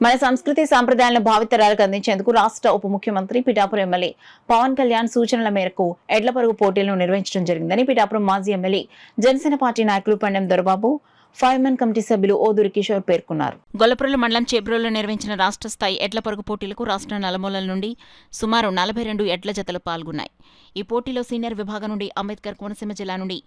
మన సంస్కృతి సాంప్రదాయాలను భావితరాలకు అందించేందుకు రాష్ట్ర ఉప ముఖ్యమంత్రి పిఠాపురం ఎమ్మెల్యే పవన్ కళ్యాణ్ సూచనల మేరకు ఎడ్ల పరుగు పోటీలను నిర్వహించడం జరిగిందని పిఠాపురం మాజీ ఎమ్మెల్యే జనసేన పార్టీ నాయకులు పండెం దొరబాబు ఫైర్మెన్ కమిటీ సభ్యులు ఓదూరి కిషోర్ పేర్కొన్నారు. గొల్లప్రోలు మండలం చేబ్రోలులో నిర్వహించిన రాష్ట్ర స్థాయి ఎడ్ల పరుగు పోటీలకు రాష్ట్ర నలుమూలల నుండి సుమారు 42 ఎడ్ల జతలు పాల్గొన్నాయి. ఈ పోటీలో సీనియర్ విభాగం నుండి అంబేద్కర్ కోనసీమ జిల్లా నుండి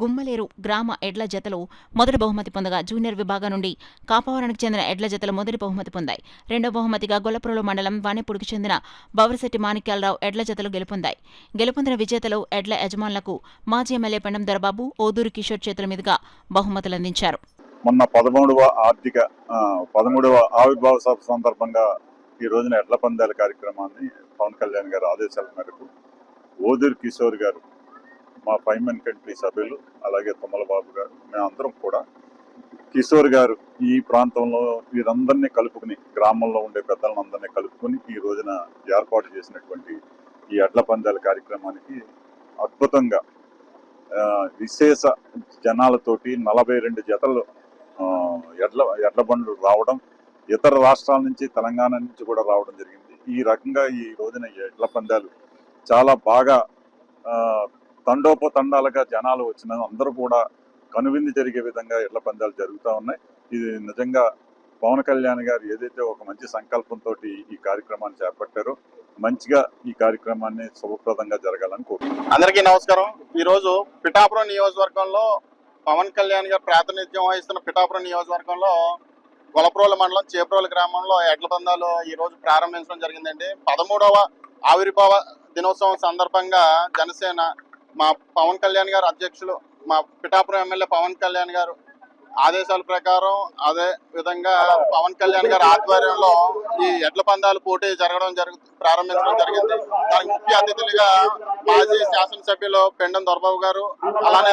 గుమ్మలేరు గ్రామ ఎడ్ల జతలు మొదటి బహుమతి పొందగా, జూనియర్ విభాగం నుండి కాపవరానికి చెందిన ఎడ్ల జతలు మొదటి బహుమతి పొందాయి. రెండో బహుమతిగా గొల్లప్రోలు మండలం వాణిపూడికి చెందిన బవరశెట్టి మాణిక్యాలరావు ఎడ్ల జతలు గెలుపొందాయి. గెలుపొందిన విజేతలు ఎడ్ల యజమానులకు మాజీ ఎమ్మెల్యే పండెం దొరబాబు, ఓదూరి కిషోర్ చేతుల మీదుగా బహుమతులందించారు. మొన్న 13వ ఆవిర్భావ సభ సందర్భంగా ఈ రోజున ఎడ్ల పందాల కార్యక్రమాన్ని పవన్ కళ్యాణ్ గారి ఆదేశాల మేరకు ఓదూరి కిషోర్ గారు, మా ఫైర్మెన్ కమిటీ సభ్యులు, అలాగే తుమ్మలబాబు గారు, మేమందరం కూడా కిషోర్ గారు ఈ ప్రాంతంలో వీరందరినీ కలుపుకుని, గ్రామంలో ఉండే పెద్దలందరినీ కలుపుకుని ఈ రోజున ఏర్పాటు చేసినటువంటి ఈ ఎడ్ల పందాల కార్యక్రమానికి అద్భుతంగా విశేష జనాలతోటి 42 జతలు ఎడ్ల బండ్లు రావడం, ఇతర రాష్ట్రాల నుంచి, తెలంగాణ నుంచి కూడా రావడం జరిగింది. ఈ రకంగా ఈ రోజున ఎడ్ల పందాలు చాలా బాగా తండోపతండాలుగా జనాలు వచ్చిన అందరూ కూడా కనువిందు జరిగే విధంగా ఎడ్ల పందాలు జరుగుతూ ఉన్నాయి. ఇది నిజంగా పవన్ కళ్యాణ్ గారు ఏదైతే ఒక మంచి సంకల్పంతో ఈ కార్యక్రమాన్ని చేపట్టారో మంచిగా ఈ కార్యక్రమాన్ని శుభప్రదంగా జరగాలని కోరుకుంటున్నాను. అందరికీ నమస్కారం. ఈరోజు పిఠాపురం నియోజకవర్గంలో పవన్ కళ్యాణ్ గారు ప్రాతినిధ్యం వహిస్తున్న పిఠాపురం నియోజకవర్గంలో గొల్లప్రోలు మండలం చేబ్రోలు గ్రామంలో ఎడ్ల పందాలు ఈ రోజు ప్రారంభించడం జరిగిందండి. 13వ ఆవిర్భావ దినోత్సవం సందర్భంగా జనసేన మా పవన్ కళ్యాణ్ గారు అధ్యక్షులు, మా పిఠాపురం ఎమ్మెల్యే పవన్ కళ్యాణ్ గారు ఆదేశాల ప్రకారం, అదే విధంగా పవన్ కళ్యాణ్ గారి ఆధ్వర్యంలో ఈ ఎడ్ల పందాలు పోటీ ప్రారంభించడం జరిగింది. దానికి ముఖ్య అతిథులుగా మాజీ శాసనసభ్యులు పెండెం దొరబాబు గారు, అలానే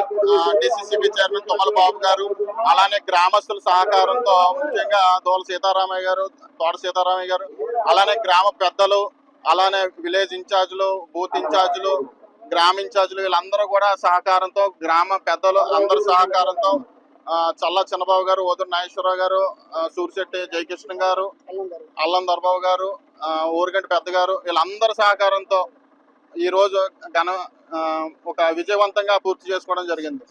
డిసిసిబి చైర్మన్ తుమ్మలబాబు గారు, అలానే గ్రామస్తుల సహకారంతో ముఖ్యంగా దోల సీతారామయ్య గారు, తోట సీతారామయ్య గారు, అలానే గ్రామ పెద్దలు, అలానే విలేజ్ ఇన్ఛార్జీలు, బూత్ ఇన్ఛార్జీలు, గ్రామ ఇన్ఛార్జీలు, వీళ్ళందరూ కూడా సహకారంతో, గ్రామ పెద్దలు అందరి సహకారంతో చల్లా చిన్నబాబు గారు, ఓదూరు నాగేశ్వరరావు గారు, సూరిశెట్టి జయకృష్ణ గారు, అల్లం దొరబాబు గారు, ఊరిగంటి పెద్ద గారు, వీళ్ళందరి సహకారంతో ఈ రోజు ఒక విజయవంతంగా పూర్తి చేసుకోవడం జరిగింది.